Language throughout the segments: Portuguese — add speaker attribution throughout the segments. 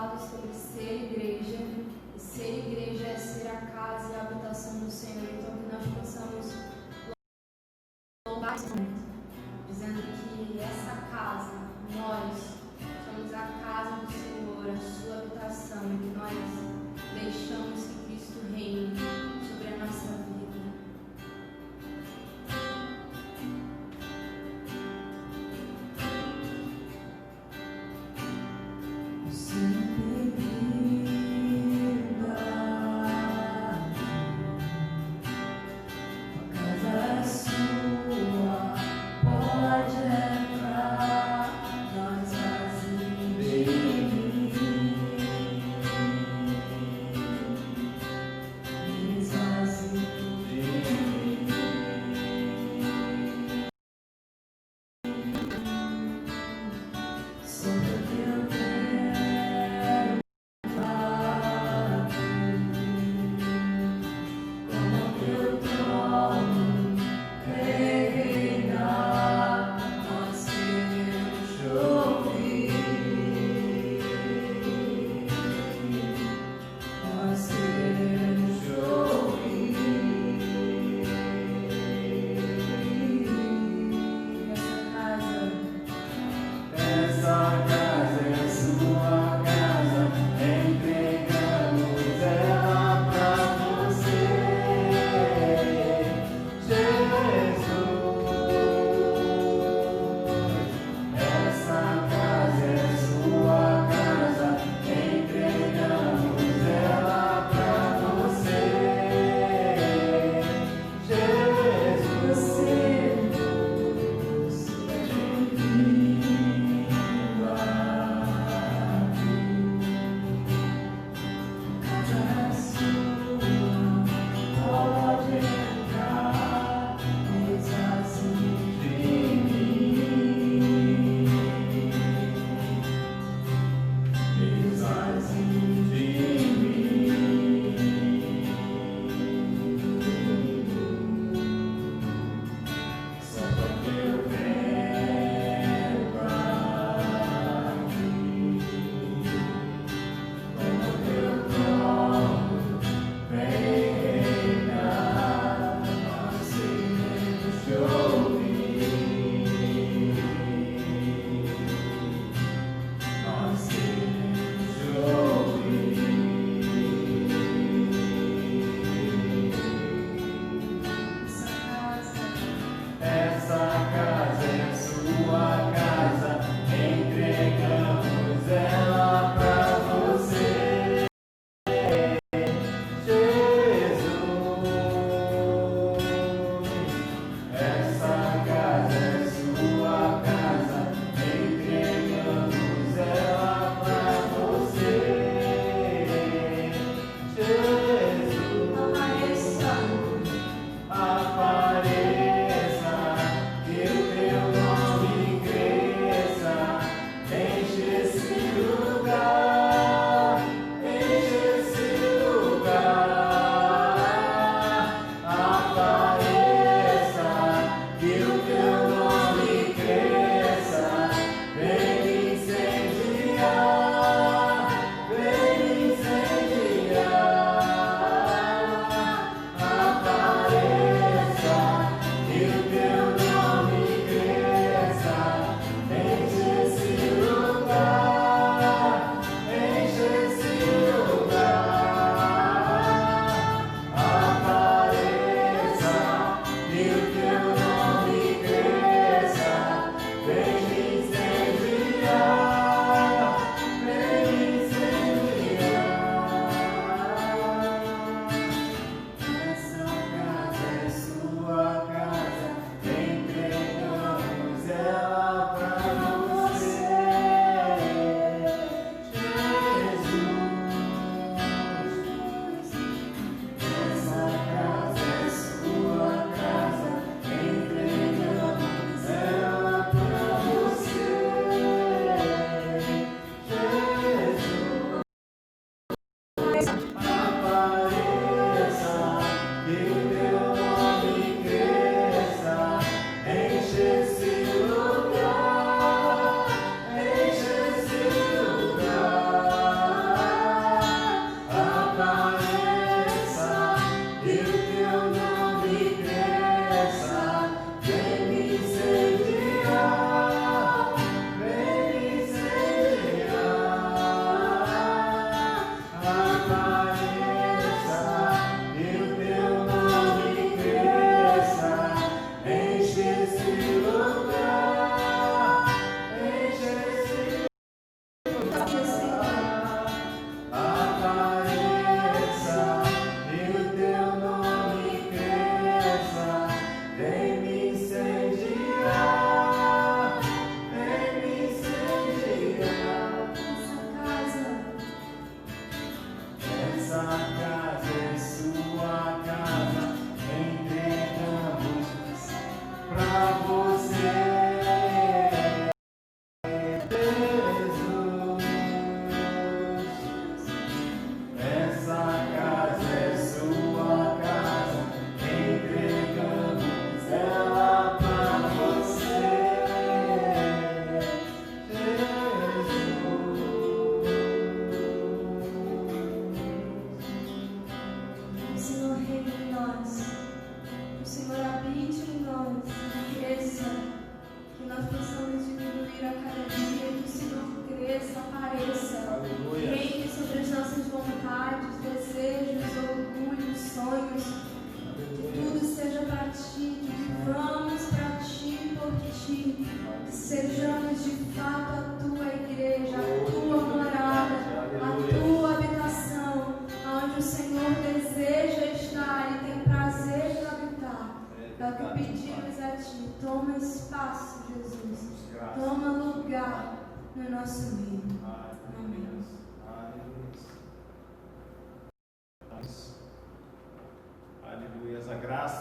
Speaker 1: falado sobre ser igreja, e ser igreja é ser a casa e a habitação do Senhor. Então, que nós possamos louvar esse momento, dizendo que essa casa, nós somos a casa do Senhor, a sua habitação, e que nós deixamos que Cristo reine sobre a nossa vida.
Speaker 2: Casa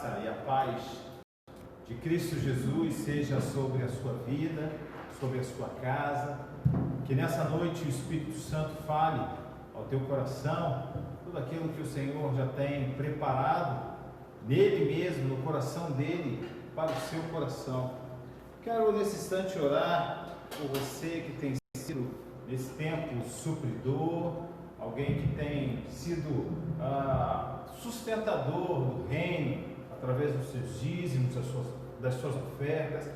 Speaker 2: graça e a paz de Cristo Jesus seja sobre a sua vida, sobre a sua casa. Que nessa noite o Espírito Santo fale ao teu coração tudo aquilo que o Senhor já tem preparado nele mesmo, no coração dele, para o seu coração. Quero nesse instante orar por você que tem sido nesse tempo supridor, alguém que tem sido sustentador do reino através dos seus dízimos, das suas ofertas,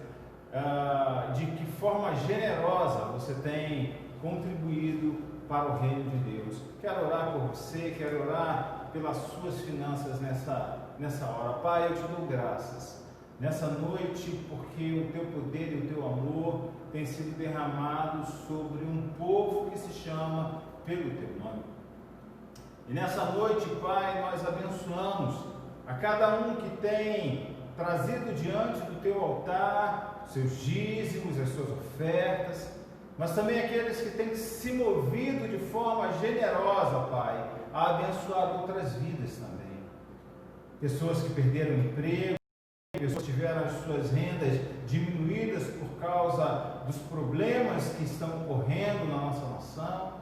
Speaker 2: de que forma generosa você tem contribuído para o reino de Deus. Quero orar por você, quero orar pelas suas finanças nessa hora. Pai, eu te dou graças nessa noite, porque o teu poder e o teu amor tem sido derramado sobre um povo que se chama pelo teu nome. E nessa noite, Pai, nós abençoamos a cada um que tem trazido diante do teu altar seus dízimos, as suas ofertas, mas também aqueles que têm se movido de forma generosa, Pai, a abençoar outras vidas também. Pessoas que perderam emprego, pessoas que tiveram as suas rendas diminuídas por causa dos problemas que estão ocorrendo na nossa nação.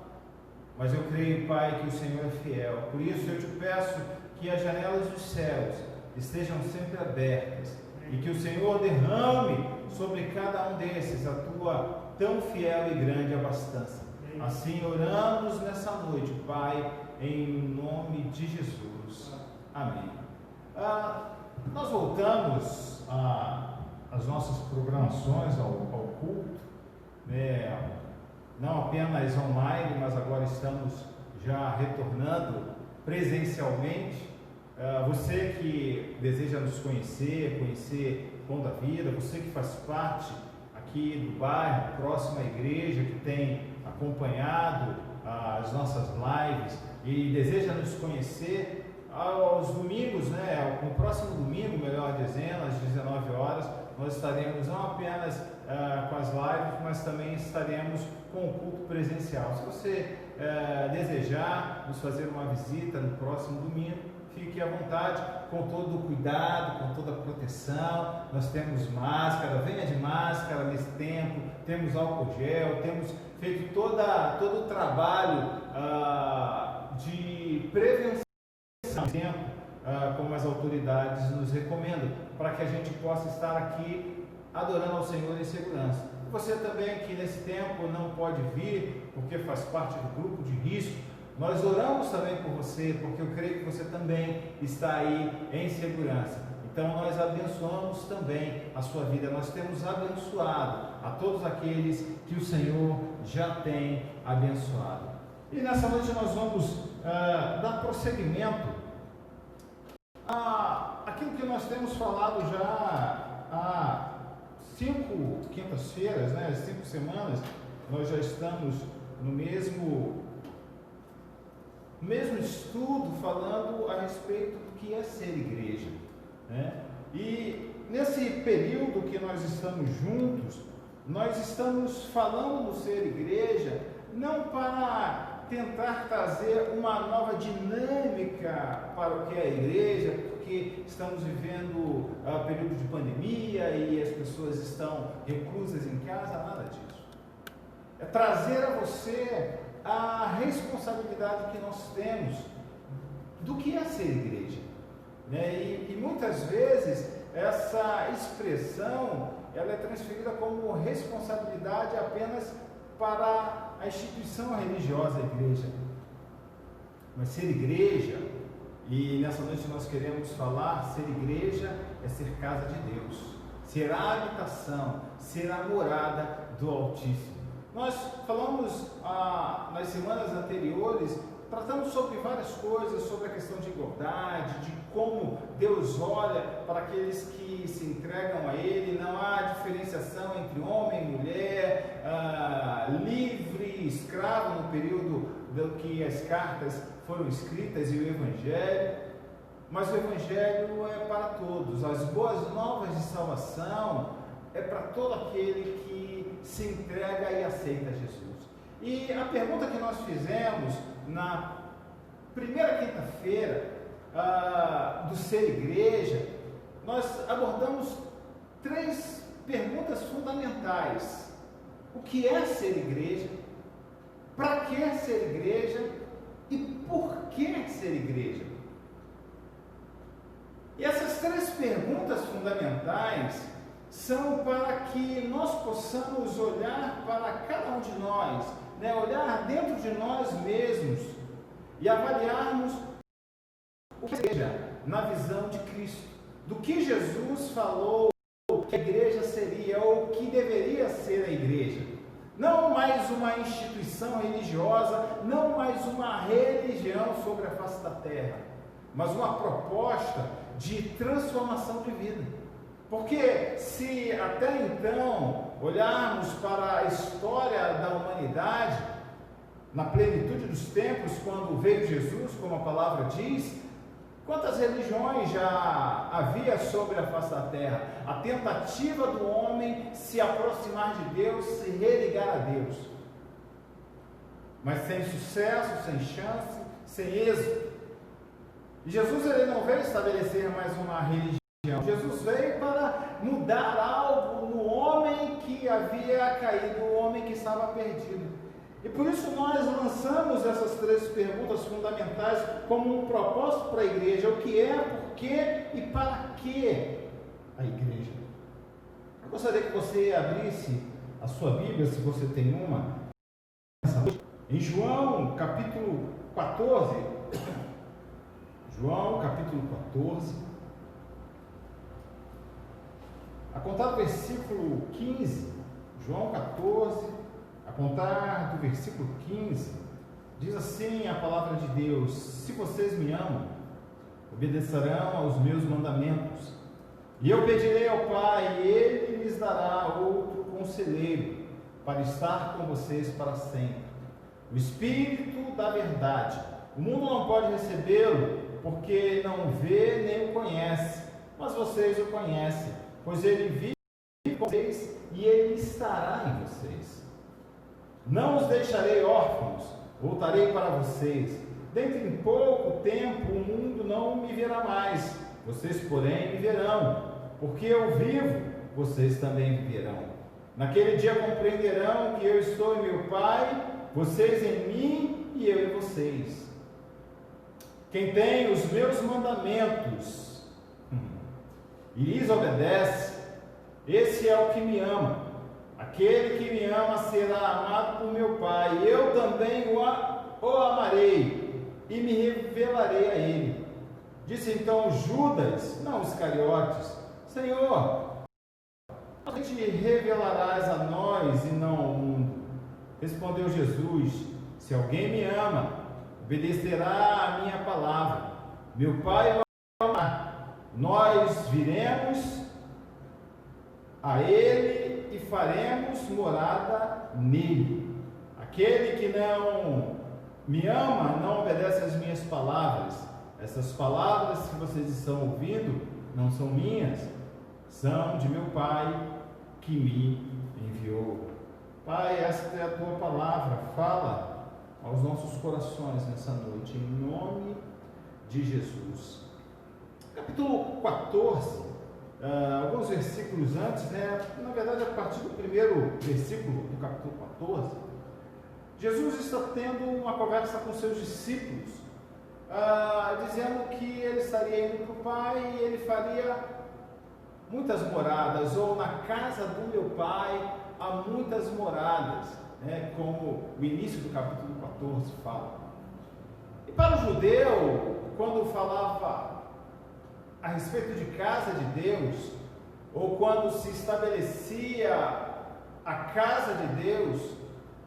Speaker 2: Mas eu creio, Pai, que o Senhor é fiel. Por isso eu te peço que as janelas dos céus estejam sempre abertas e que o Senhor derrame sobre cada um desses a tua tão fiel e grande abastança. Assim oramos nessa noite, Pai, em nome de Jesus. Amém. Nós voltamos às nossas programações, ao culto, não apenas online, mas agora estamos já retornando presencialmente. Você que deseja nos conhecer Pão da Vida, você que faz parte aqui do bairro, próximo à igreja, que tem acompanhado as nossas lives e deseja nos conhecer, aos domingos, no próximo domingo, melhor dizendo, às 19 horas, nós estaremos não apenas com as lives, mas também estaremos com o culto presencial. Se você desejar nos fazer uma visita no próximo domingo, fique à vontade, com todo o cuidado, com toda a proteção. Nós temos máscara, venha de máscara nesse tempo, temos álcool gel, temos feito todo o trabalho de prevenção tempo, como as autoridades nos recomendam, para que a gente possa estar aqui adorando ao Senhor em segurança. Você também que nesse tempo não pode vir, porque faz parte do grupo de risco, nós oramos também por você, porque eu creio que você também está aí em segurança. Então nós abençoamos também a sua vida, nós temos abençoado a todos aqueles que o Senhor já tem abençoado. E nessa noite nós vamos dar prosseguimento aquilo que nós temos falado já há 5 quintas-feiras, 5 semanas. Nós já estamos no mesmo estudo falando a respeito do que é ser igreja, E nesse período que nós estamos juntos, nós estamos falando do ser igreja não para tentar trazer uma nova dinâmica para o que é a igreja, porque estamos vivendo período de pandemia e as pessoas estão reclusas em casa, nada disso. É trazer a você a responsabilidade que nós temos do que é ser igreja, E muitas vezes essa expressão ela é transferida como responsabilidade apenas para a instituição religiosa, a igreja. Mas ser igreja, e nessa noite nós queremos falar, ser igreja é ser casa de Deus, ser a habitação, ser a morada do Altíssimo. Nós falamos nas semanas anteriores, tratamos sobre várias coisas, sobre a questão de igualdade, de como Deus olha para aqueles que se entregam a Ele, não há diferenciação entre homem e mulher, livre e escravo no período do que as cartas foram escritas e o Evangelho, mas o Evangelho é para todos, as boas novas de salvação é para todo aquele que se entrega e aceita Jesus. E a pergunta que nós fizemos na primeira quinta-feira do ser igreja nós abordamos 3 perguntas fundamentais. O que é ser igreja? Para que ser igreja? E por que ser igreja? E essas 3 perguntas fundamentais são para que nós possamos olhar para cada um de nós, olhar dentro de nós mesmos e avaliarmos o que é a igreja na visão de Cristo, do que Jesus falou que a igreja seria ou que deveria ser a igreja. Não mais uma instituição religiosa, não mais uma religião sobre a face da terra, mas uma proposta de transformação de vida. Porque se até então olharmos para a história da humanidade, na plenitude dos tempos, quando veio Jesus, como a palavra diz, quantas religiões já havia sobre a face da terra? A tentativa do homem se aproximar de Deus, se religar a Deus, mas sem sucesso, sem chance, sem êxito. E Jesus ele não veio estabelecer mais uma religião. Jesus veio para mudar algo no homem que havia caído, o homem que estava perdido. E por isso nós lançamos essas 3 perguntas fundamentais como um propósito para a igreja: o que é, por quê e para que a igreja. Eu gostaria que você abrisse a sua Bíblia, se você tem uma, em João capítulo 14. João capítulo 14, a contar do versículo 15, João 14, a contar do versículo 15, diz assim a palavra de Deus: se vocês me amam, obedecerão aos meus mandamentos, e eu pedirei ao Pai, e Ele lhes dará outro conselheiro, para estar com vocês para sempre, o Espírito da verdade. O mundo não pode recebê-lo, porque não vê nem o conhece, mas vocês o conhecem, pois ele vive com vocês e ele estará em vocês. Não os deixarei órfãos, voltarei para vocês. Dentro em pouco tempo o mundo não me verá mais, vocês porém me verão, porque eu vivo, vocês também viverão. Naquele dia compreenderão que eu estou em meu Pai, vocês em mim e eu em vocês. Quem tem os meus mandamentos e lhes obedece, esse é o que me ama. Aquele que me ama será amado por meu Pai. Eu também o amarei e me revelarei a ele. Disse então Judas, não Iscariotes: Senhor, a te revelarás a nós e não ao mundo. Respondeu Jesus: se alguém me ama, obedecerá a minha palavra. Meu Pai vai amar. Nós viremos a Ele e faremos morada nele. Aquele que não me ama não obedece às minhas palavras. Essas palavras que vocês estão ouvindo não são minhas, são de meu Pai que me enviou. Pai, esta é a tua palavra. Fala aos nossos corações nessa noite, em nome de Jesus. Capítulo 14, alguns versículos antes, na verdade a partir do primeiro versículo do capítulo 14, Jesus está tendo uma conversa com seus discípulos, dizendo que ele estaria indo para o Pai e ele faria muitas moradas, ou na casa do meu Pai há muitas moradas, como o início do capítulo 14 fala. E para o judeu, quando falava a respeito de casa de Deus, ou quando se estabelecia a casa de Deus,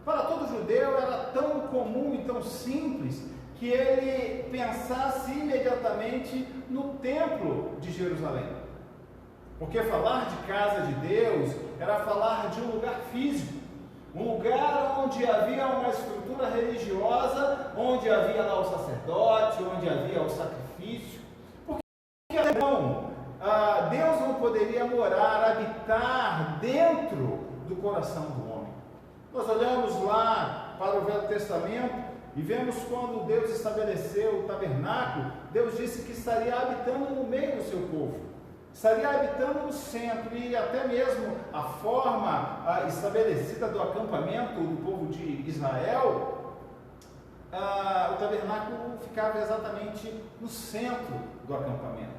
Speaker 2: para todo judeu era tão comum e tão simples que ele pensasse imediatamente no templo de Jerusalém. Porque falar de casa de Deus era falar de um lugar físico, um lugar onde havia uma estrutura religiosa, onde havia lá o sacerdote, onde havia o sacrifício. Porque então, Deus não poderia morar, habitar dentro do coração do homem. Nós olhamos lá para o Velho Testamento e vemos quando Deus estabeleceu o tabernáculo, Deus disse que estaria habitando no meio do seu povo. estaria habitando no centro, e até mesmo a forma estabelecida do acampamento do povo de Israel, o tabernáculo ficava exatamente no centro do acampamento.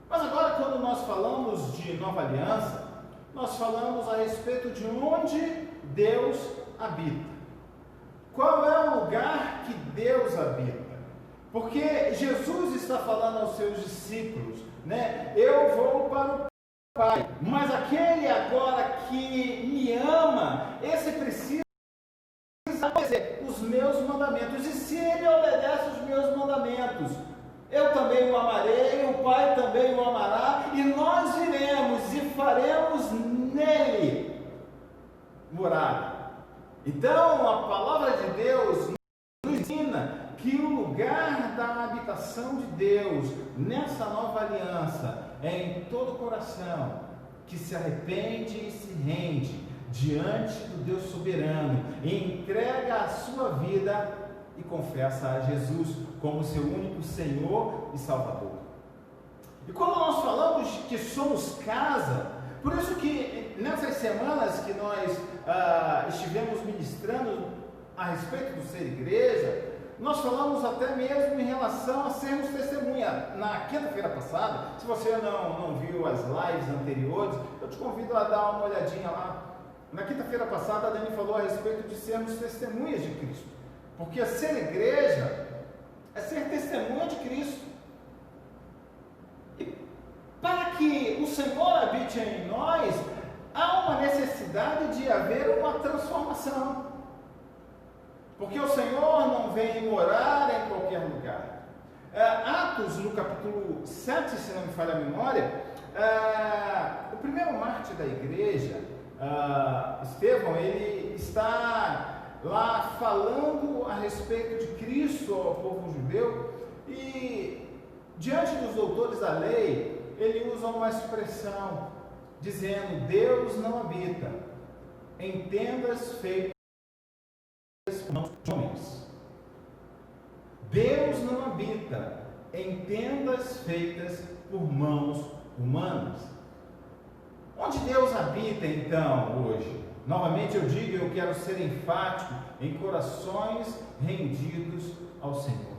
Speaker 2: Mas agora, quando nós falamos de nova aliança, nós falamos a respeito de onde Deus habita. Qual é o lugar que Deus habita? Porque Jesus está falando aos seus discípulos, né? Eu vou para o Pai, mas aquele agora que me ama, esse precisa obedecer os meus mandamentos. E se ele obedece os meus mandamentos, eu também o amarei, o Pai também o amará, e nós iremos e faremos nele morada. Então, a palavra de Deus nos ensina que o lugar da habitação de Deus nessa nova aliança é em todo coração que se arrepende e se rende diante do Deus soberano, e entrega a sua vida e confessa a Jesus como seu único Senhor e Salvador. E quando nós falamos que somos casa, por isso que nessas semanas que nós estivemos ministrando a respeito do ser igreja, nós falamos até mesmo em relação a sermos testemunha. Na quinta-feira passada, se você não viu as lives anteriores, eu te convido a dar uma olhadinha lá. Na quinta-feira passada, a Dani falou a respeito de sermos testemunhas de Cristo. Porque ser igreja é ser testemunha de Cristo. E para que o Senhor habite em nós, há uma necessidade de haver uma transformação. Porque o Senhor não vem morar em qualquer lugar. Atos, no capítulo 7, se não me falha a memória, o primeiro mártir da igreja, Estevão, ele está lá falando a respeito de Cristo ao povo judeu, e diante dos doutores da lei, ele usa uma expressão dizendo: Deus não habita em tendas feitas por mãos de homens. Deus não habita em tendas feitas por mãos humanas. Onde Deus habita então hoje? Novamente eu digo, eu quero ser enfático em corações rendidos ao Senhor.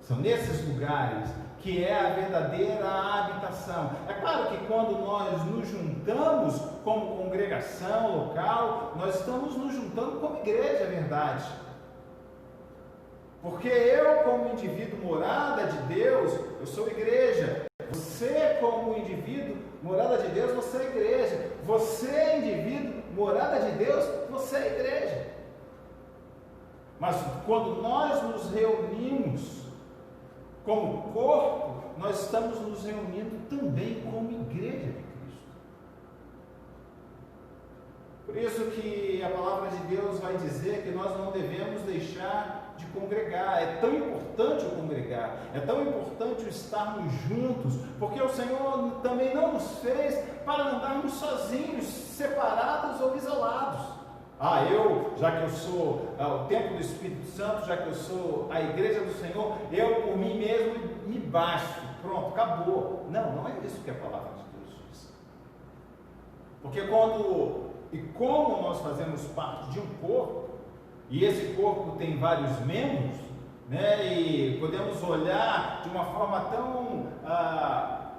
Speaker 2: São nesses lugares que é a verdadeira habitação. É claro que quando nós nos juntamos como congregação local, nós estamos nos juntando como igreja, é verdade. Porque eu, como indivíduo morada de Deus, eu sou igreja. Você, como indivíduo morada de Deus, você é igreja. Você, indivíduo morada de Deus, você é igreja. Mas quando nós nos reunimos como corpo, nós estamos nos reunindo também como igreja de Cristo. Por isso que a palavra de Deus vai dizer que nós não devemos deixar de congregar. É tão importante o congregar, é tão importante o estarmos juntos, porque o Senhor também não nos fez para andarmos sozinhos, separados ou isolados. Já que eu sou o templo do Espírito Santo, já que eu sou a igreja do Senhor, eu por mim mesmo me basto, pronto, acabou. Não é isso que a palavra de Deus diz. Porque como nós fazemos parte de um corpo, e esse corpo tem vários membros, né, e podemos olhar de uma forma tão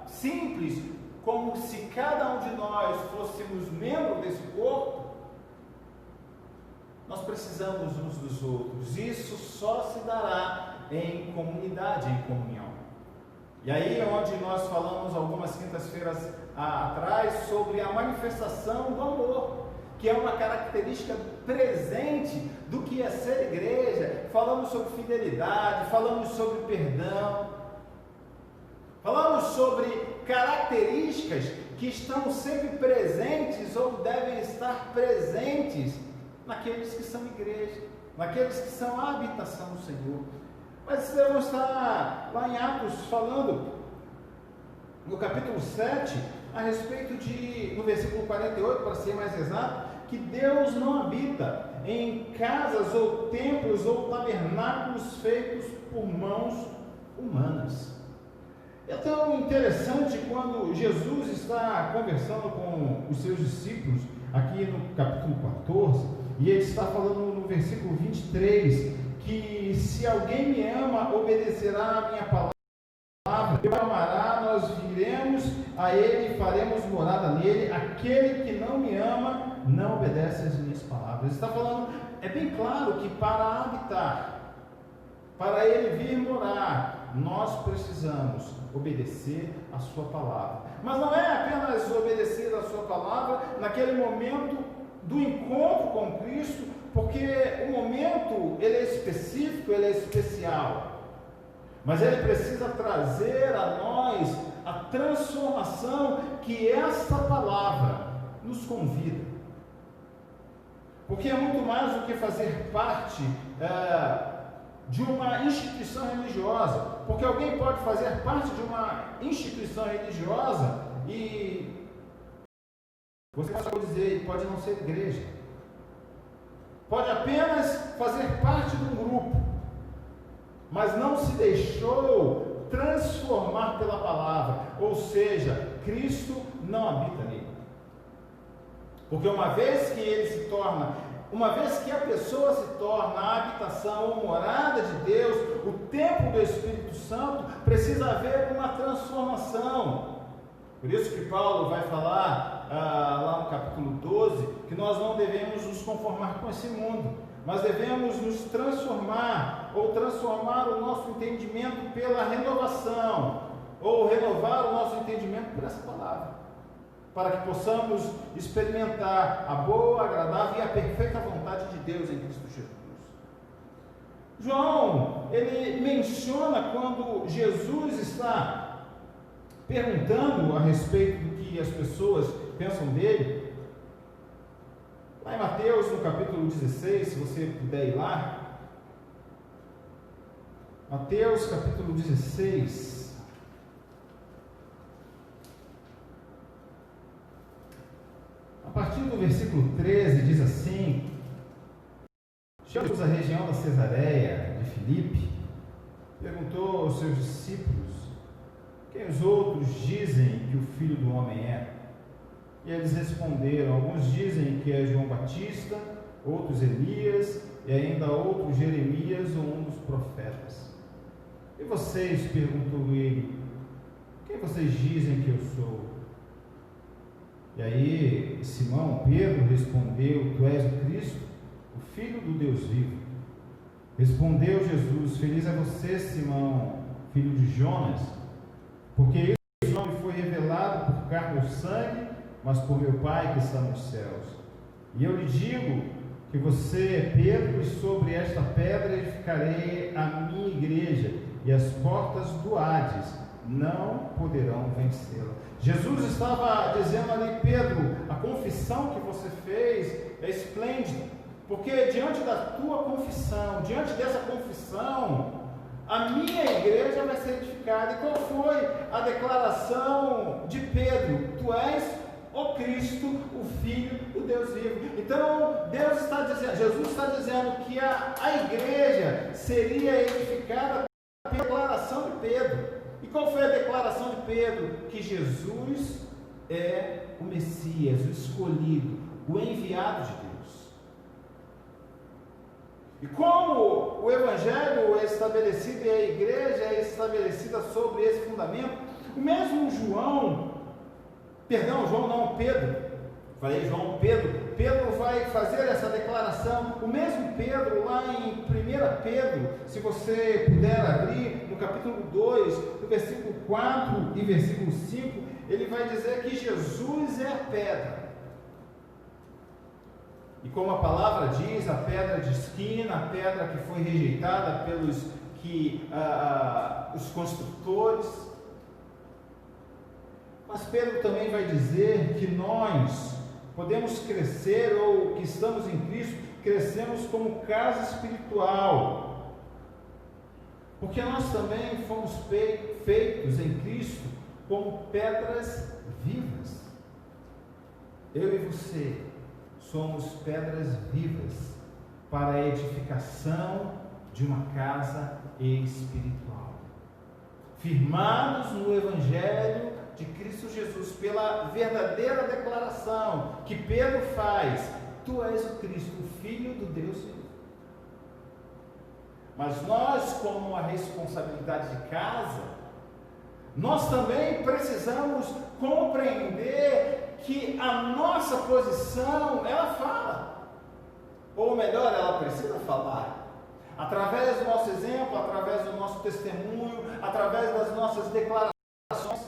Speaker 2: simples, como se cada um de nós fôssemos membro desse corpo, nós precisamos uns dos outros. Isso só se dará em comunidade, em comunhão. E aí é onde nós falamos algumas quintas-feiras atrás sobre a manifestação do amor, que é uma característica presente do que é ser igreja. Falamos sobre fidelidade, falamos sobre perdão, falamos sobre características que estão sempre presentes ou devem estar presentes naqueles que são igreja, naqueles que são a habitação do Senhor. Mas Estevão está lá em Atos falando, no capítulo 7, a respeito no versículo 48, para ser mais exato, que Deus não habita em casas ou templos ou tabernáculos feitos por mãos humanas. É tão interessante quando Jesus está conversando com os seus discípulos, aqui no capítulo 14, e ele está falando no versículo 23, que se alguém me ama, obedecerá a minha palavra, eu amará, nós viremos a ele e faremos morada nele. Aquele que não me ama, não obedece às minhas palavras. Ele está falando, é bem claro que para habitar, para ele vir morar, nós precisamos obedecer a sua palavra. Mas não é apenas obedecer a sua palavra naquele momento do encontro com Cristo, porque o momento ele é específico, ele é especial. Mas ele precisa trazer a nós a transformação que esta palavra nos convida. Porque é muito mais do que fazer parte de uma instituição religiosa. Porque alguém pode fazer parte de uma instituição religiosa e você pode dizer, pode não ser igreja. Pode apenas fazer parte de um grupo, mas não se deixou transformar pela palavra, ou seja, Cristo não habita nele. Porque uma vez que a pessoa se torna a habitação ou morada de Deus, o templo do Espírito Santo, precisa haver uma transformação. Por isso que Paulo vai falar lá no capítulo 12, que nós não devemos nos conformar com esse mundo, mas devemos nos transformar, ou transformar o nosso entendimento pela renovação, ou renovar o nosso entendimento por essa palavra, para que possamos experimentar a boa, agradável e a perfeita vontade de Deus em Cristo Jesus. João, ele menciona quando Jesus está perguntando a respeito do que as pessoas pensam dele, lá em Mateus, no capítulo 16, se você puder ir lá, Mateus, capítulo 16, a partir do versículo 13, diz assim: chegando à região da Cesareia de Filipe, perguntou aos seus discípulos: quem os outros dizem que o Filho do Homem é? E eles responderam: alguns dizem que é João Batista, outros Elias, e ainda outros Jeremias ou um dos profetas. E vocês, perguntou ele, quem vocês dizem que eu sou? E aí Simão Pedro respondeu: tu és o Cristo, o Filho do Deus vivo. Respondeu Jesus: feliz é você, Simão, filho de Jonas, porque esse nome foi revelado por carne ou sangue, mas por meu Pai que está nos céus. E eu lhe digo que você é Pedro, e sobre esta pedra edificarei a minha igreja, e as portas do Hades não poderão vencê-la. Jesus estava dizendo ali: Pedro, a confissão que você fez é esplêndida, porque diante da tua confissão, diante dessa confissão, a minha igreja vai ser edificada. E qual foi a declaração de Pedro? Tu és o Cristo, o Filho do Deus vivo. Então, Jesus está dizendo que a igreja seria edificada pela declaração de Pedro. E qual foi a declaração de Pedro? Que Jesus é o Messias, o escolhido, o enviado de Deus. E como o Evangelho é estabelecido e a igreja é estabelecida sobre esse fundamento, o mesmo Pedro vai fazer essa declaração. O mesmo Pedro, lá em 1 Pedro, se você puder abrir, no capítulo 2, no versículo 4 e versículo 5, ele vai dizer que Jesus é a pedra. E como a palavra diz, a pedra de esquina, a pedra que foi rejeitada pelos os construtores. Mas Pedro também vai dizer que nós podemos crescer, ou que estamos em Cristo, crescemos como casa espiritual, porque nós também fomos feitos em Cristo como pedras vivas. Eu e você somos pedras vivas para a edificação de uma casa espiritual. firmados no Evangelho de Cristo Jesus, pela verdadeira declaração que Pedro faz: tu és o Cristo, o Filho do Deus vivo. Mas nós, como a responsabilidade de casa, nós também precisamos compreender que a nossa posição, ela fala. Ou melhor, ela precisa falar. Através do nosso exemplo, através do nosso testemunho, através das nossas declarações,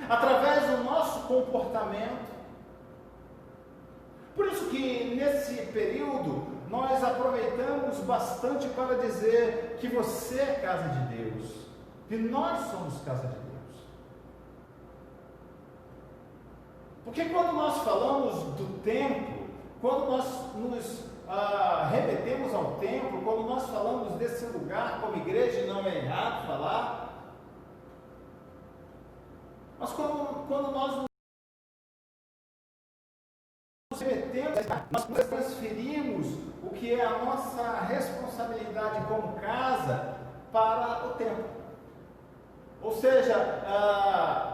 Speaker 2: através do nosso comportamento. Por isso que nesse período nós aproveitamos bastante para dizer que você é casa de Deus, que nós somos casa de Deus. Porque quando nós falamos do templo, quando nós nos remetemos ao templo, quando nós falamos desse lugar como igreja, não é errado falar, mas quando nós nos remetemos, nós transferimos o que é a nossa responsabilidade como casa para o templo. Ou seja,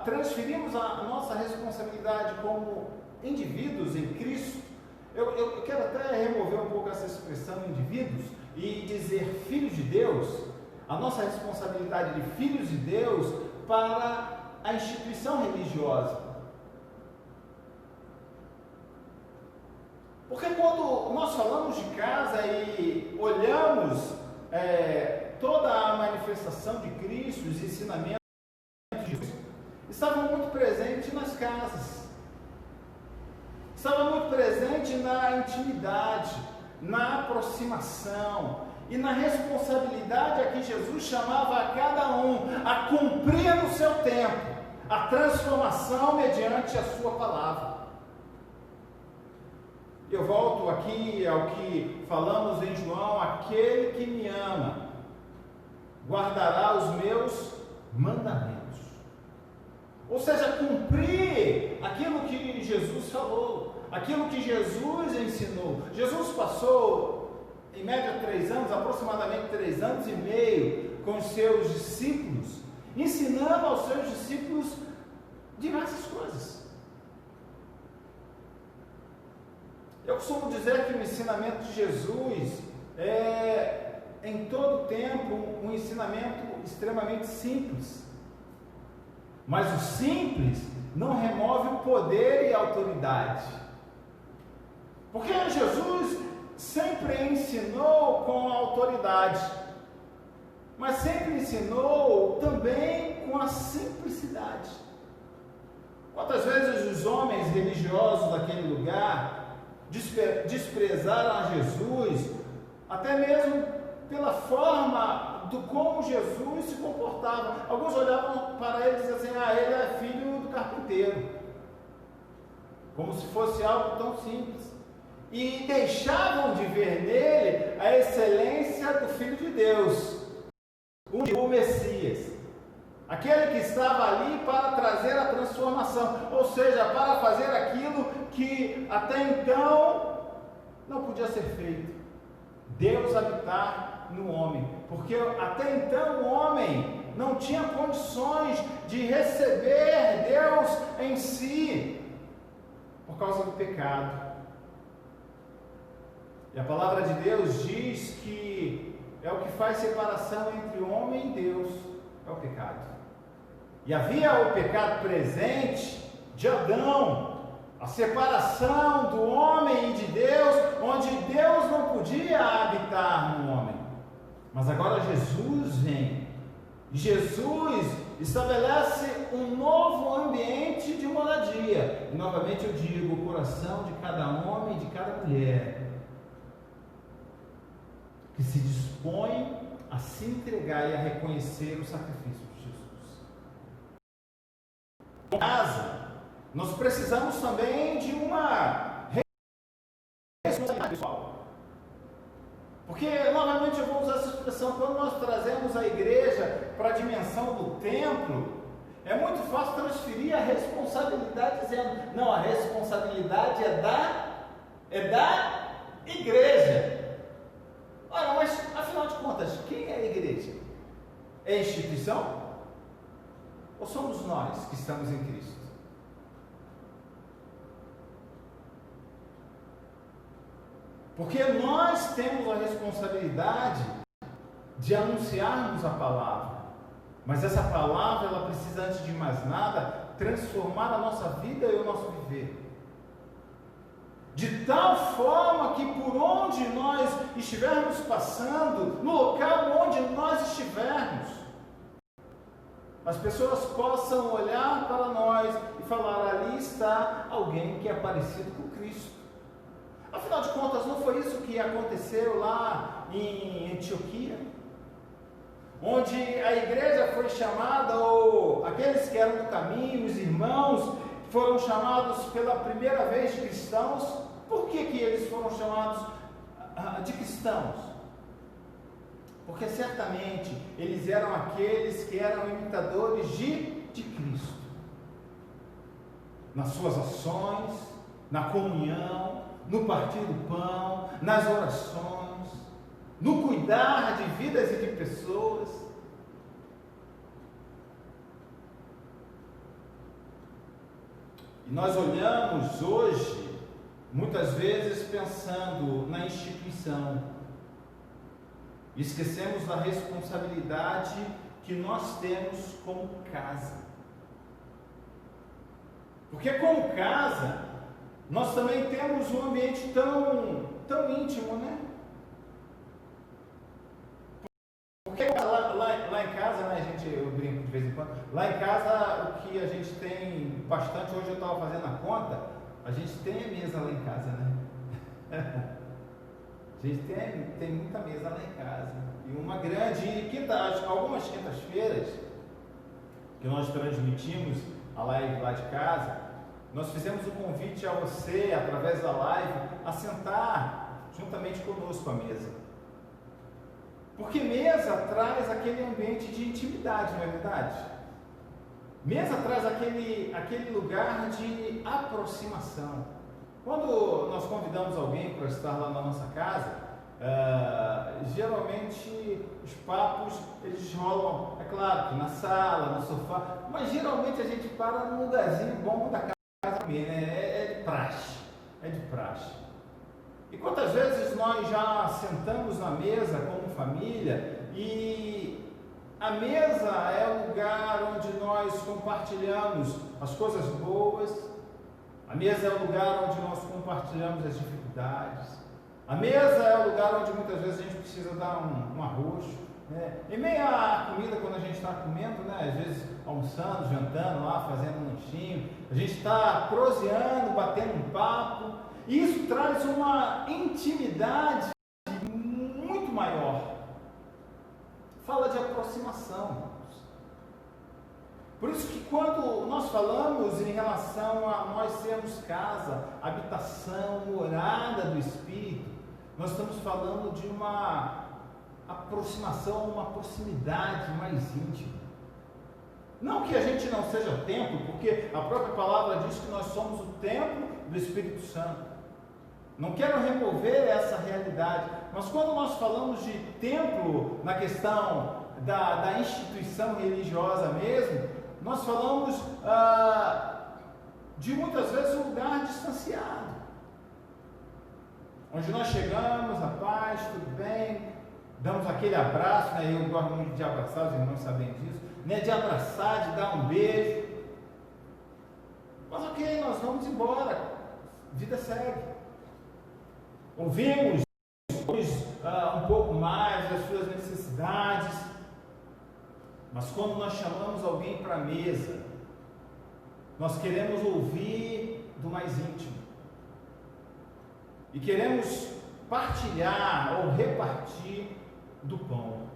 Speaker 2: transferimos a nossa responsabilidade como indivíduos em Cristo. Eu quero até remover um pouco essa expressão indivíduos e dizer filhos de Deus, a nossa responsabilidade de filhos de Deus para a instituição religiosa. Porque quando nós falamos de casa e olhamos toda a manifestação de Cristo, os ensinamentos de Jesus, estavam muito presentes nas casas. Estava muito presente na intimidade, na aproximação e na responsabilidade a que Jesus chamava a cada um a cumprir no seu tempo a transformação mediante a sua palavra. Eu volto aqui ao que falamos em João: aquele que me ama guardará os meus mandamentos. Ou seja, cumprir aquilo que Jesus falou, aquilo que Jesus ensinou. Jesus passou, em média, 3 anos, aproximadamente 3 anos e meio, com os seus discípulos, ensinando aos seus discípulos diversas coisas. Eu costumo dizer que o ensinamento de Jesus é, em todo tempo, um ensinamento extremamente simples. Mas o simples não remove o poder e a autoridade. Porque Jesus sempre ensinou com a autoridade, mas sempre ensinou também com a simplicidade. Quantas vezes os homens religiosos daquele lugar desprezaram a Jesus, até mesmo pela forma do como Jesus se comportava. Alguns olhavam para ele e diziam assim: ele é filho do carpinteiro, como se fosse algo tão simples, e deixavam de ver nele a excelência do Filho de Deus, o Messias, aquele que estava ali para trazer a transformação, ou seja, para fazer aquilo que até então não podia ser feito: Deus habitar no homem, porque até então o homem não tinha condições de receber Deus em si, por causa do pecado. E a palavra de Deus diz que é o que faz separação entre o homem e Deus, é o pecado. E havia o pecado presente de Adão, a separação do homem e de Deus, onde Deus não podia habitar no homem. Mas agora Jesus vem, e Jesus estabelece um novo ambiente de moradia. E novamente eu digo: o coração de cada homem e de cada mulher que se dispõe a se entregar e a reconhecer o sacrifício de Jesus. Em casa, nós precisamos também de uma responsabilidade pessoal. Porque, novamente, eu vou usar essa expressão: quando nós trazemos a igreja para a dimensão do templo, é muito fácil transferir a responsabilidade dizendo: não, a responsabilidade é da igreja. Ora, mas afinal de contas, quem é a igreja? É a instituição? Ou somos nós que estamos em Cristo? Porque nós temos a responsabilidade de anunciarmos a palavra. Mas essa palavra, ela precisa, antes de mais nada, transformar a nossa vida e o nosso viver. De tal forma que por onde nós estivermos passando, no local onde nós estivermos, as pessoas possam olhar para nós e falar: ali está alguém que é parecido com Cristo. Afinal de contas, não foi isso que aconteceu lá em Antioquia? Onde a igreja foi chamada, ou aqueles que eram do caminho, os irmãos, foram chamados pela primeira vez de cristãos. Por que eles foram chamados de cristãos? Porque certamente eles eram aqueles que eram imitadores de Cristo. Nas suas ações, na comunhão, no partir do pão, nas orações, no cuidar de vidas e de pessoas. E nós olhamos hoje, muitas vezes pensando na instituição, e esquecemos da responsabilidade que nós temos como casa. Porque como casa, nós também temos um ambiente tão íntimo, né? Porque lá em casa, né, eu brinco de vez em quando, lá em casa o que a gente tem bastante, hoje eu estava fazendo a conta, a gente tem a mesa lá em casa, né? A gente tem muita mesa lá em casa. E uma grande, algumas quintas-feiras, que nós transmitimos a live lá de casa, nós fizemos um convite a você, através da live, a sentar juntamente conosco à mesa. Porque mesa traz aquele ambiente de intimidade, não é verdade? Mesa traz aquele lugar de aproximação. Quando nós convidamos alguém para estar lá na nossa casa, geralmente os papos eles rolam, é claro, que na sala, no sofá, mas geralmente a gente para num lugarzinho bom da casa comer, né? É de praxe. E quantas vezes nós já sentamos na mesa como família e a mesa é o lugar onde nós compartilhamos as coisas boas, a mesa é o lugar onde nós compartilhamos as dificuldades, a mesa é o lugar onde muitas vezes a gente precisa dar um arroxo, né? Em meio à comida, quando a gente está comendo, né? Às vezes almoçando, jantando lá, fazendo um lanchinho, a gente está proseando, batendo um papo, e isso traz uma intimidade muito maior. Fala de aproximação. Por isso que quando nós falamos em relação a nós sermos casa, habitação, morada do Espírito, nós estamos falando de uma aproximação, uma proximidade mais íntima. Não que a gente não seja templo, porque a própria palavra diz que nós somos o templo do Espírito Santo. Não quero remover essa realidade, mas quando nós falamos de templo na questão da instituição religiosa mesmo, nós falamos de muitas vezes um lugar distanciado, onde nós chegamos, a paz, tudo bem, damos aquele abraço, né? Eu gosto muito de abraçar, os irmãos sabem disso, né? De abraçar, de dar um beijo, mas ok, nós vamos embora, vida segue. Ouvimos um pouco mais das suas necessidades, mas quando nós chamamos alguém para a mesa, nós queremos ouvir do mais íntimo e queremos partilhar ou repartir do pão.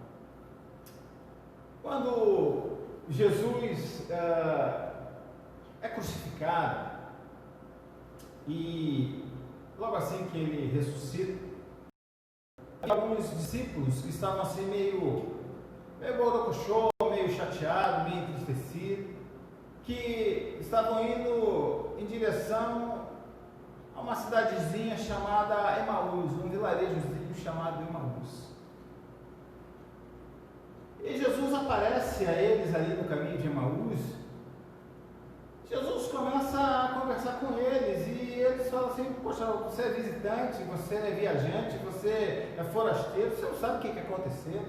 Speaker 2: Quando Jesus é crucificado e logo assim que ele ressuscita, alguns discípulos que estavam assim meio borocochô, meio chateado, meio entristecido, que estavam indo em direção a uma cidadezinha chamada Emaús, um vilarejozinho chamado Emaús. E Jesus aparece a eles ali no caminho de Emaús, Jesus começa a conversar com eles e eles falam assim: poxa, você é visitante, você é viajante, você é forasteiro, você não sabe o que aconteceu.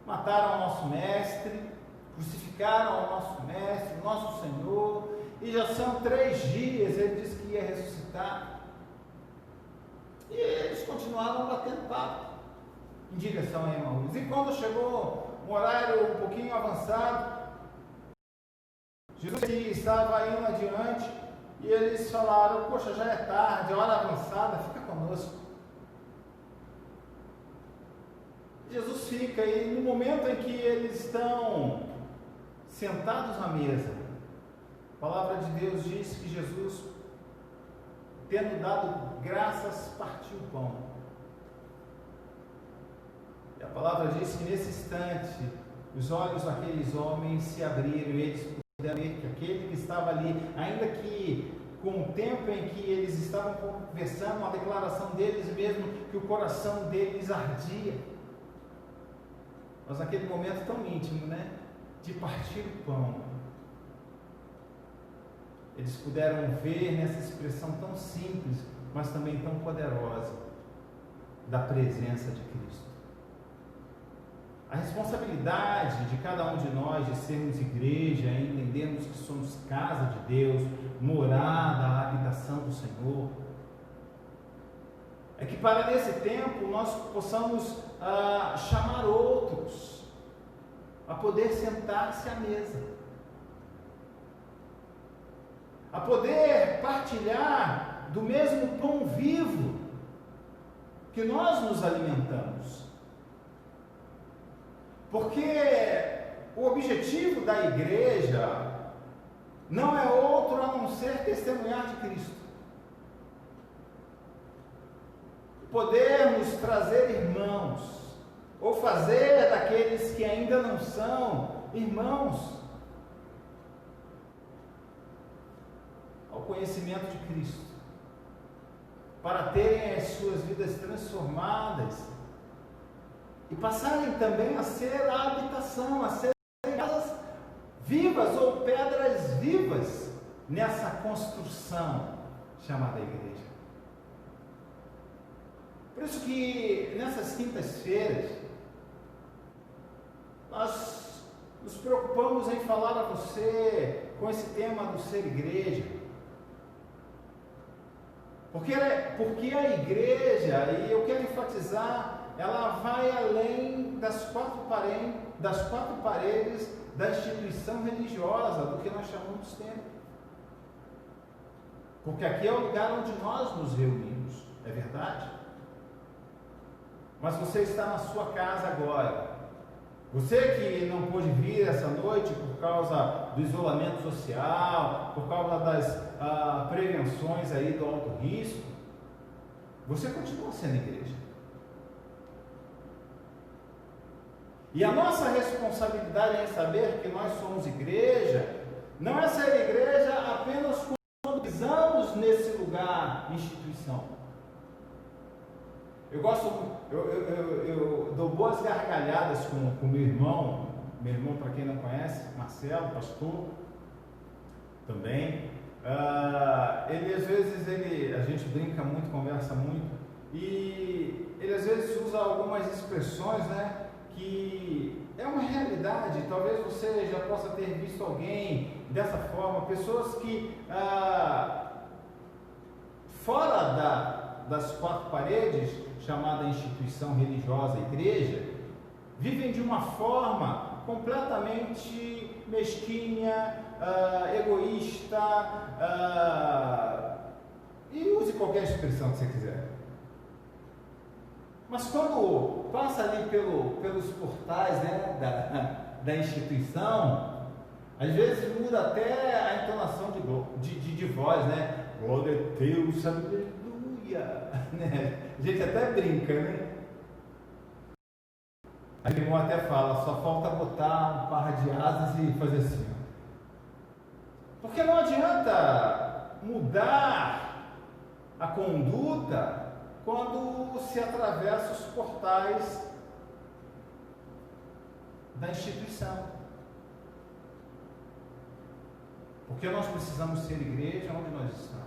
Speaker 2: Mataram o nosso mestre, crucificaram o nosso mestre, o nosso Senhor, e já são 3 dias, ele disse que ia ressuscitar. E eles continuaram batendo papo em direção a Emaús. E quando chegou um horário um pouquinho avançado, Jesus estava indo adiante e eles falaram: poxa, já é tarde, hora avançada, fica conosco. Jesus fica, e no momento em que eles estão sentados na mesa, a palavra de Deus diz que Jesus, tendo dado graças, partiu o pão. E a palavra diz que nesse instante os olhos daqueles homens se abriram e eles puderam ver que aquele que estava ali, ainda que com o tempo em que eles estavam conversando, a declaração deles mesmo, que o coração deles ardia, mas naquele momento tão íntimo, né, de partir o pão, eles puderam ver nessa expressão tão simples, mas também tão poderosa, da presença de Cristo. A responsabilidade de cada um de nós de sermos igreja, entendermos que somos casa de Deus, morada, habitação do Senhor, é que para nesse tempo nós possamos chamar outros a poder sentar-se à mesa, a poder partilhar do mesmo pão vivo que nós nos alimentamos. Porque o objetivo da igreja não é outro a não ser testemunhar de Cristo. Podermos trazer irmãos, ou fazer daqueles que ainda não são irmãos, ao conhecimento de Cristo, para terem as suas vidas transformadas e passarem também a ser a habitação, a ser casas vivas ou pedras vivas nessa construção chamada igreja. Por isso que nessas quintas-feiras nós nos preocupamos em falar a você com esse tema do ser igreja. Porque a igreja, e eu quero enfatizar, ela vai além das quatro paredes da instituição religiosa, do que nós chamamos de templo. Porque aqui é o lugar onde nós nos reunimos, é verdade? Mas você está na sua casa agora. Você que não pôde vir essa noite por causa do isolamento social, por causa das prevenções aí do alto risco, você continua sendo igreja. E a nossa responsabilidade em saber que nós somos igreja, não é ser igreja apenas quando pisamos nesse lugar, instituição. Eu dou boas gargalhadas com meu irmão, para quem não conhece, Marcelo, pastor, também. Ele às vezes, a gente brinca muito, conversa muito, e ele às vezes usa algumas expressões, né, que é uma realidade. Talvez você já possa ter visto alguém dessa forma, pessoas que fora das quatro paredes, chamada instituição religiosa, igreja, vivem de uma forma completamente mesquinha, egoísta, e use qualquer expressão que você quiser. Mas quando passa ali pelos portais, né, da instituição, às vezes muda até a entonação de voz, né? Glória a Deus, aleluia, né? A gente até brinca, né? Aí o irmão até fala, só falta botar um par de asas e fazer assim. Porque não adianta mudar a conduta quando se atravessa os portais da instituição. Porque nós precisamos ser igreja onde nós estamos.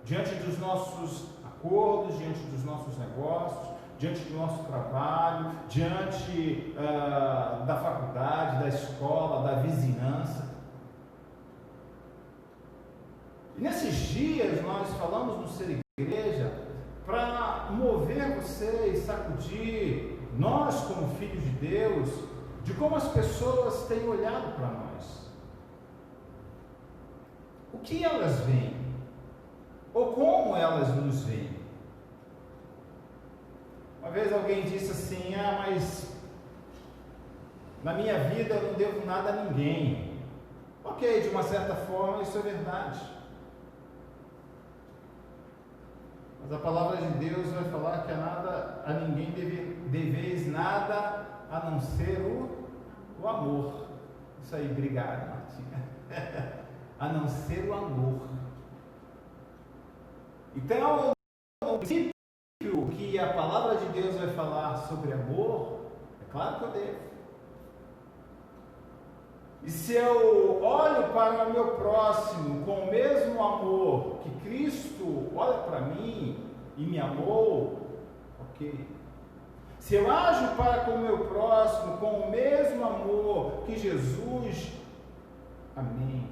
Speaker 2: Diante dos nossos acordos, diante dos nossos negócios, diante do nosso trabalho, diante da faculdade, da escola, da vizinhança. E nesses dias nós falamos no Ser Igreja para mover você e sacudir nós como filhos de Deus, de como as pessoas têm olhado para nós. O que elas veem? Ou como elas nos veem? Uma vez alguém disse assim: mas na minha vida eu não devo nada a ninguém. Ok, de uma certa forma isso é verdade. Mas a palavra de Deus vai falar que a ninguém deveis nada a não ser o amor. Isso aí, obrigado, Martinha. A não ser o amor. Então, o princípio que a palavra de Deus vai falar sobre amor, é claro que eu devo. E se eu olho para o meu próximo com o mesmo amor que Cristo olha para mim e me amou, ok. Se eu ajo para com o meu próximo com o mesmo amor que Jesus, amém.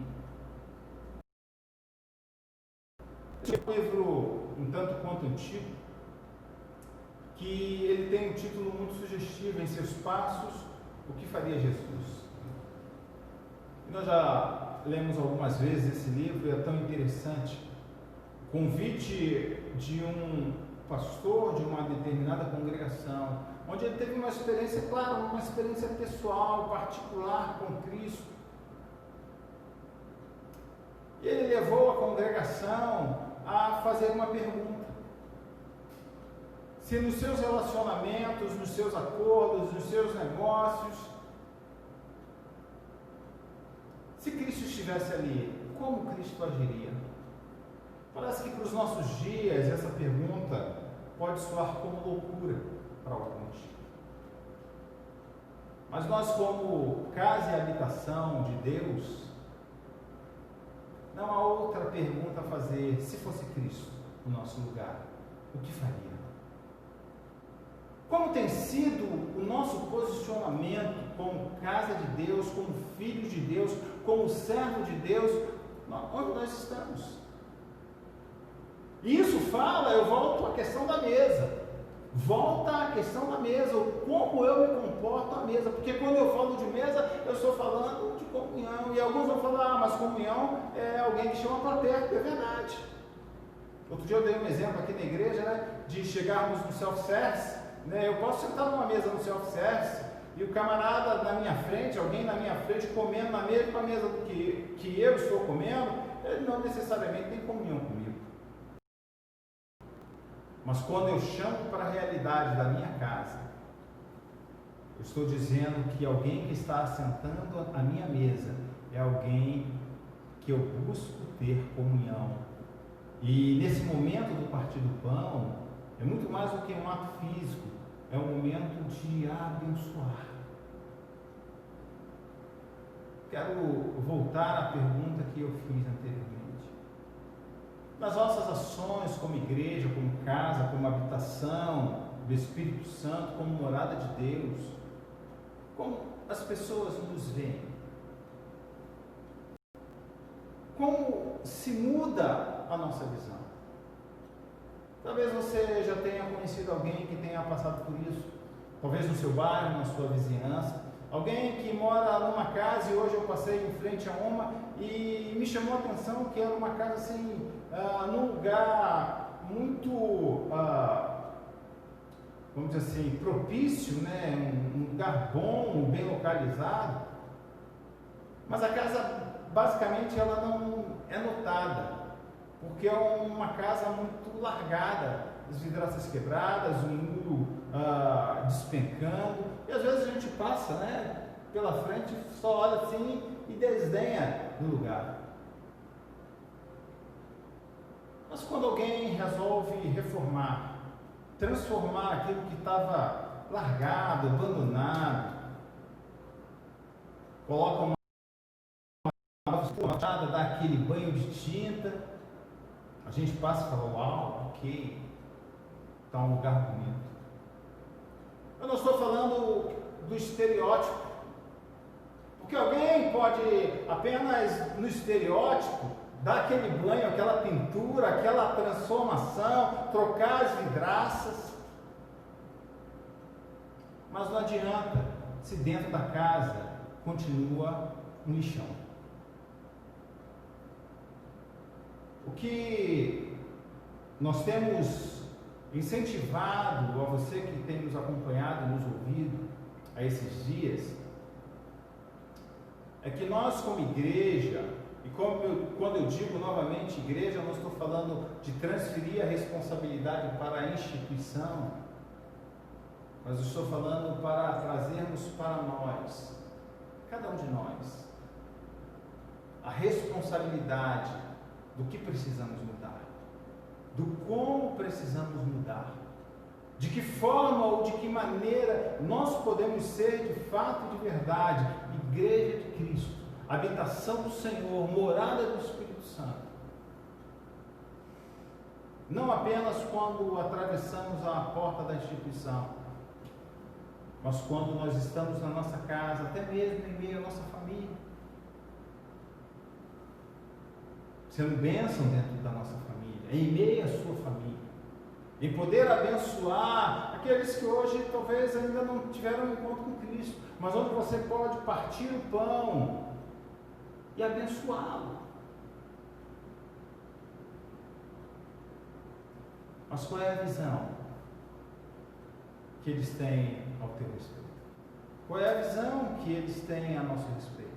Speaker 2: Esse é um livro um tanto quanto antigo, que ele tem um título muito sugestivo: Em Seus Passos, o que faria Jesus? Nós já lemos algumas vezes esse livro e é tão interessante. Convite de um pastor de uma determinada congregação, onde ele teve uma experiência, claro, uma experiência pessoal, particular com Cristo. E ele levou a congregação a fazer uma pergunta: se nos seus relacionamentos, nos seus acordos, nos seus negócios, se Cristo estivesse ali, como Cristo agiria? Parece que para os nossos dias essa pergunta pode soar como loucura para alguns. Mas nós, como casa e habitação de Deus, não há outra pergunta a fazer: se fosse Cristo no nosso lugar, o que faria? Como tem sido o nosso posicionamento como casa de Deus, como filhos de Deus, como servo de Deus, onde nós estamos? E isso fala, eu volto à questão da mesa. Volta à questão da mesa, como eu me comporto à mesa. Porque quando eu falo de mesa, eu estou falando de comunhão. E alguns vão falar: mas comunhão é alguém que chama para perto. É verdade. Outro dia eu dei um exemplo aqui na igreja, né, de chegarmos no self-service. Eu posso sentar numa mesa no self-service e o camarada na minha frente, alguém na minha frente, comendo na mesma mesa do que eu estou comendo, ele não necessariamente tem comunhão comigo. Mas quando eu chamo para a realidade da minha casa, eu estou dizendo que alguém que está sentando à minha mesa é alguém que eu busco ter comunhão. E nesse momento do partir do pão, é muito mais do que um ato físico, é um momento de abençoar. Quero voltar à pergunta que eu fiz anteriormente. Nas nossas ações como igreja, como casa, como habitação do Espírito Santo, como morada de Deus, como as pessoas nos veem? Como se muda a nossa visão? Talvez você já tenha conhecido alguém que tenha passado por isso, talvez no seu bairro, na sua vizinhança, alguém que mora numa casa, e hoje eu passei em frente a uma e me chamou a atenção que era uma casa assim, num lugar muito, vamos dizer assim, propício, né? Um lugar bom, bem localizado, mas a casa basicamente ela não é notada, porque é uma casa muito largada, as vidraças quebradas, o muro despencando, e às vezes a gente passa, né, pela frente, só olha assim e desdenha do lugar. Mas quando alguém resolve reformar, transformar aquilo que estava largado, abandonado, coloca uma fachada, dá aquele banho de tinta, a gente passa e fala, uau, ok, está um lugar bonito. Eu não estou falando do estereótipo, porque alguém pode apenas no estereótipo dar aquele banho, aquela pintura, aquela transformação, trocar as vidraças, mas não adianta se dentro da casa continua um lixão. O que nós temos incentivado a você que tem nos acompanhado e nos ouvido a esses dias é que nós como igreja, e quando eu digo novamente igreja, eu não estou falando de transferir a responsabilidade para a instituição, mas eu estou falando para trazermos para nós, cada um de nós, a responsabilidade do que precisamos mudar, do como precisamos mudar, de que forma ou de que maneira nós podemos ser de fato e de verdade igreja de Cristo, habitação do Senhor, morada do Espírito Santo. Não apenas quando atravessamos a porta da instituição, mas quando nós estamos na nossa casa, até mesmo em meio à nossa família, sendo bênção dentro da nossa família, em meio à sua família, em poder abençoar aqueles que hoje talvez ainda não tiveram um encontro com Cristo, mas onde você pode partir o pão e abençoá-lo. Mas qual é a visão que eles têm ao teu respeito? Qual é a visão que eles têm a nosso respeito?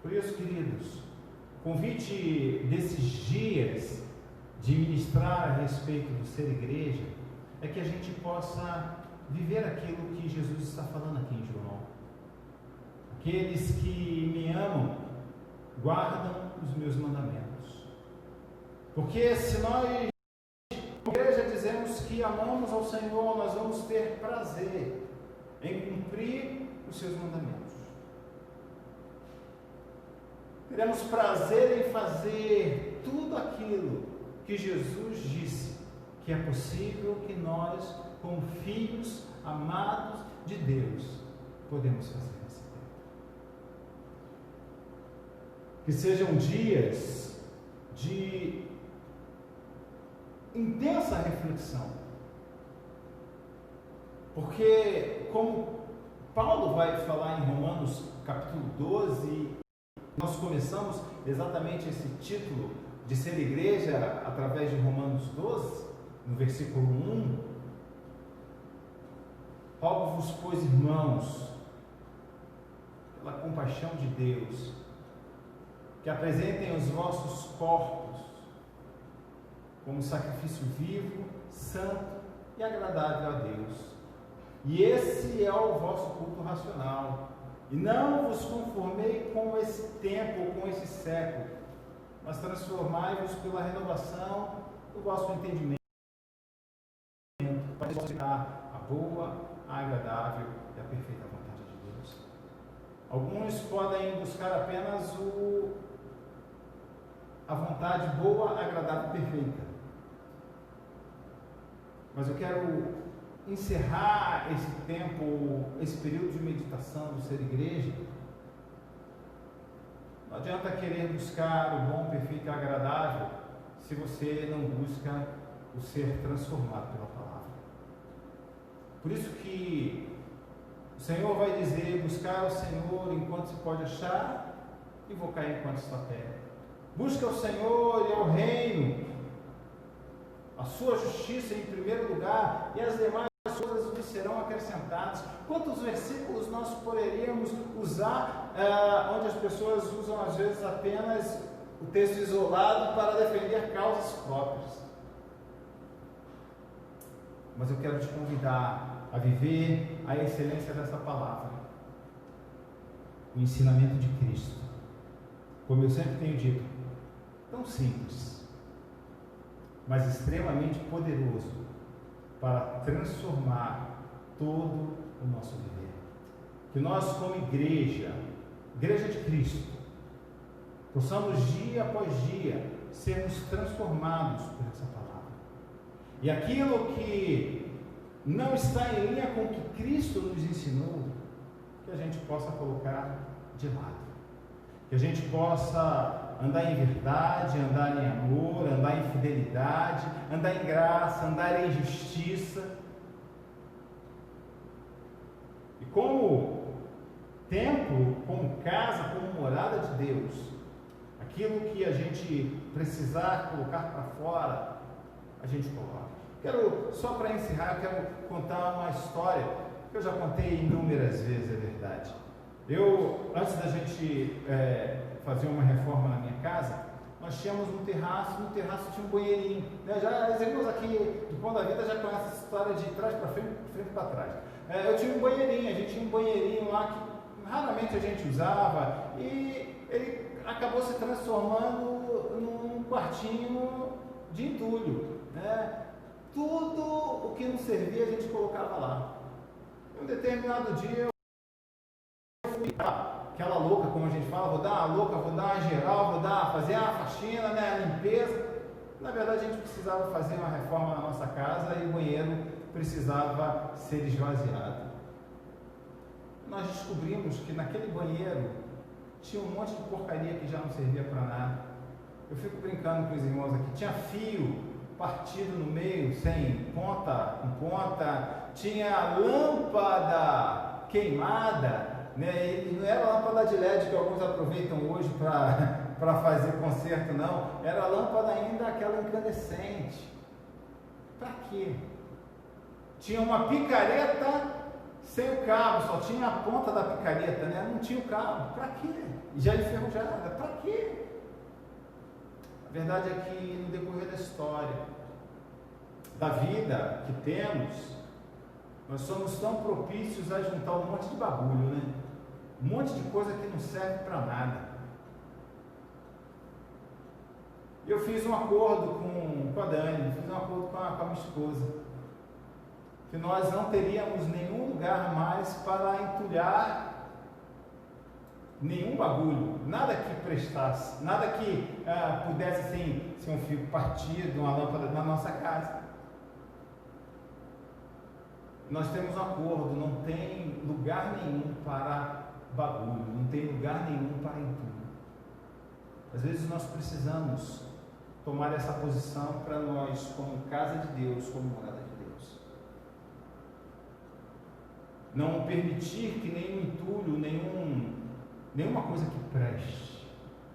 Speaker 2: Por isso, queridos, o convite desses dias de ministrar a respeito do ser igreja é que a gente possa viver aquilo que Jesus está falando aqui em João. Aqueles que me amam guardam os meus mandamentos. Porque se nós, como igreja, dizemos que amamos ao Senhor, nós vamos ter prazer em cumprir os seus mandamentos. Teremos prazer em fazer tudo aquilo que Jesus disse que é possível que nós, como filhos amados de Deus, podemos fazer nesse tempo. Que sejam dias de intensa reflexão, porque como Paulo vai falar em Romanos capítulo 12, nós começamos exatamente esse título de ser igreja através de Romanos 12, no versículo 1. Paulo vos pois, irmãos, pela compaixão de Deus, que apresentem os vossos corpos como sacrifício vivo, santo e agradável a Deus. E esse é o vosso culto racional. E não vos conformei com esse tempo ou com esse século, mas transformai-vos pela renovação do vosso entendimento, para explicar a boa, a agradável e a perfeita vontade de Deus. Alguns podem buscar apenas a vontade boa, agradável e perfeita. Mas eu quero encerrar esse tempo, esse período de meditação do ser igreja. Não adianta querer buscar o bom, perfeito e agradável se você não busca o ser transformado pela palavra. Por isso que o Senhor vai dizer: buscar o Senhor enquanto se pode achar, invocar enquanto está perto. Busca o Senhor e ao reino, a sua justiça em primeiro lugar, e as demais coisas lhe serão acrescentadas. Quantos versículos nós poderíamos usar onde as pessoas usam às vezes apenas o texto isolado para defender causas próprias? Mas eu quero te convidar a viver a excelência dessa palavra, o ensinamento de Cristo, como eu sempre tenho dito, tão simples, mas extremamente poderoso para transformar todo o nosso viver. que nós como igreja de Cristo, possamos dia após dia sermos transformados por essa palavra. E aquilo que não está em linha com o que Cristo nos ensinou, que a gente possa colocar de lado. Que a gente possa andar em verdade, andar em amor, andar em fidelidade, andar em graça, andar em justiça. E como templo, como casa, como morada de Deus, aquilo que a gente precisar colocar para fora, a gente coloca. Só para encerrar, eu quero contar uma história que eu já contei inúmeras vezes, é verdade. Antes da gente fazer uma reforma na minha casa, nós tínhamos um terraço, no terraço tinha um banheirinho. Já, os irmãos aqui do Pão da Vida já conhecem essa história de trás para frente, frente para trás. Eu tinha um banheirinho, a gente tinha um banheirinho lá que raramente a gente usava e ele acabou se transformando num quartinho de entulho, né? Tudo o que não servia a gente colocava lá. Um determinado dia eu fui aquela louca, como a gente fala, vou dar uma louca, vou dar uma geral, fazer a faxina, né, a limpeza. Na verdade a gente precisava fazer uma reforma na nossa casa e o banheiro precisava ser esvaziado. Nós descobrimos que naquele banheiro tinha um monte de porcaria que já não servia para nada. Eu fico brincando com os irmãos aqui, tinha fio partido no meio, sem ponta, com ponta, tinha lâmpada queimada, né? E não era lâmpada de LED que alguns aproveitam hoje para fazer conserto, não, era lâmpada ainda aquela incandescente. Para quê? Tinha uma picareta sem o cabo, só tinha a ponta da picareta, né? Não tinha o cabo. Para quê? Já enferrujada, para quê? A verdade é que no decorrer da história, da vida que temos, nós somos tão propícios a juntar um monte de bagulho, né? Um monte de coisa que não serve para nada. Eu fiz um acordo com a Dani, fiz um acordo com a minha esposa, que nós não teríamos nenhum lugar mais para entulhar nenhum bagulho, nada que prestasse, nada que pudesse ser um fio partido, uma lâmpada na nossa casa. Nós temos um acordo, não tem lugar nenhum para bagulho, não tem lugar nenhum para entulho. Às vezes nós precisamos tomar essa posição para nós, como casa de Deus, como morada de Deus. Não permitir que nenhum entulho, nenhuma coisa que preste,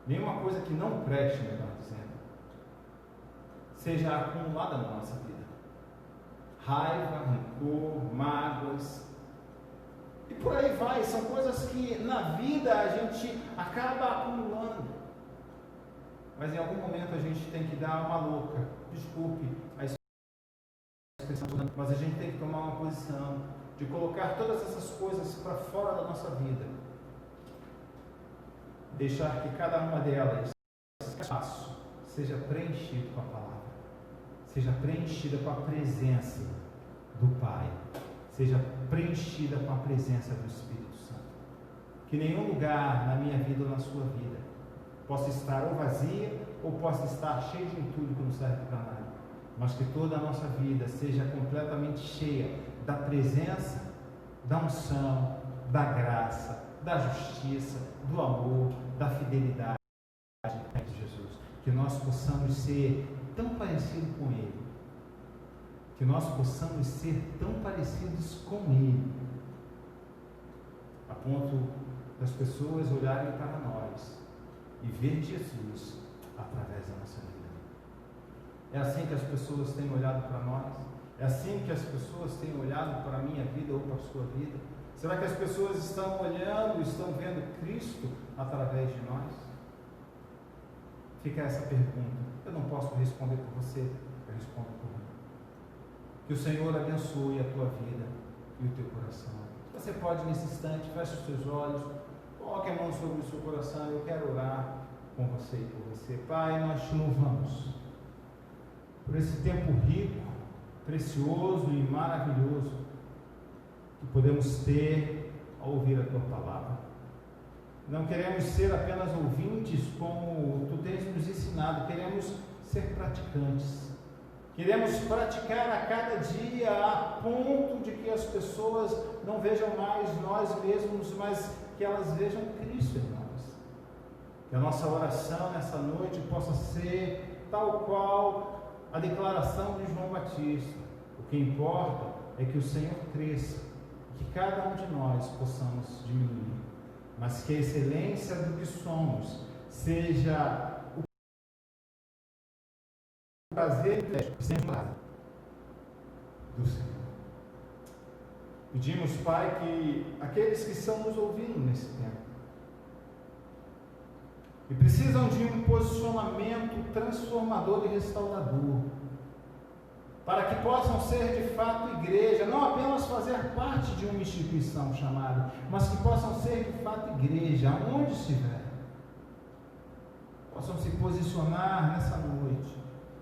Speaker 2: nenhuma coisa que não preste, melhor dizendo, seja acumulada na nossa vida. Raiva, rancor, mágoas, e por aí vai. São coisas que na vida a gente acaba acumulando, mas em algum momento a gente tem que dar uma louca, desculpe a expressão, mas a gente tem que tomar uma posição de colocar todas essas coisas para fora da nossa vida, deixar que cada uma delas, espaço, seja preenchido com a palavra, seja preenchida com a presença do Pai, seja preenchida com a presença do Espírito Santo. Que nenhum lugar na minha vida ou na sua vida possa estar ou vazia ou possa estar cheio de entulho que não serve para nada, mas que toda a nossa vida seja completamente cheia da presença, da unção, da graça, da justiça, do amor, da fidelidade de Jesus. Que nós possamos ser tão parecidos com Ele, que nós possamos ser tão parecidos com Ele, a ponto das pessoas olharem para nós e ver Jesus através da nossa vida. É assim que as pessoas têm olhado para nós? É assim que as pessoas têm olhado para a minha vida ou para a sua vida? Será que as pessoas estão olhando, estão vendo Cristo através de nós? Fica essa pergunta. Eu não posso responder por você, eu respondo por mim. Que o Senhor abençoe a tua vida e o teu coração. Você pode, nesse instante, feche os seus olhos, coloque a mão sobre o seu coração. Eu quero orar com você e por você. Pai, nós te louvamos por esse tempo rico, precioso e maravilhoso que podemos ter ao ouvir a tua palavra. Não queremos ser apenas ouvintes, como tu tens nos ensinado, queremos ser praticantes. Queremos praticar a cada dia a ponto de que as pessoas não vejam mais nós mesmos, mas que elas vejam Cristo em nós. Que a nossa oração nessa noite possa ser tal qual a declaração de João Batista. O que importa é que o Senhor cresça, que cada um de nós possamos diminuir, mas que a excelência do que somos seja o prazer e sempre do Senhor. Pedimos, Pai, que aqueles que estão nos ouvindo nesse tempo e precisam de um posicionamento transformador e restaurador, para que possam ser de fato igreja, não apenas fazer parte de uma instituição chamada, mas que possam ser de fato igreja, aonde estiver, possam se posicionar nessa noite,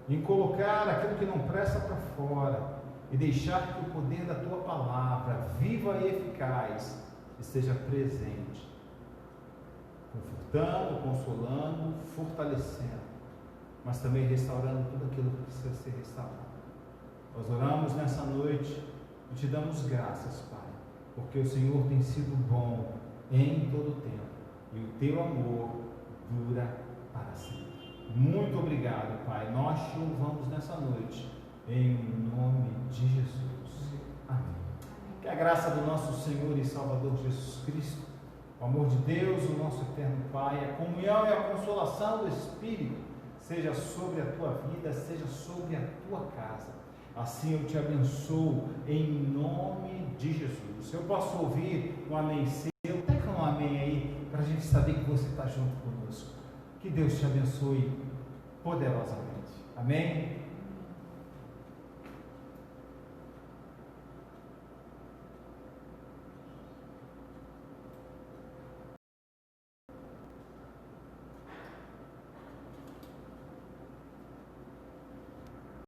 Speaker 2: em colocar aquilo que não presta para fora, e deixar que o poder da tua palavra, viva e eficaz, esteja presente, confortando, consolando, fortalecendo, mas também restaurando tudo aquilo que precisa ser restaurado. Nós oramos nessa noite e te damos graças, Pai, porque o Senhor tem sido bom em todo o tempo e o teu amor dura para sempre. Muito obrigado, Pai. Nós te louvamos nessa noite, em nome de Jesus. Amém. Que a graça do nosso Senhor e Salvador Jesus Cristo, o amor de Deus, o nosso eterno Pai, a comunhão e a consolação do Espírito seja sobre a tua vida, seja sobre a tua casa. Assim eu te abençoo em nome de Jesus. Eu posso ouvir um amém seu, pega um amém aí, para a gente saber que você está junto conosco. Que Deus te abençoe poderosamente. Amém?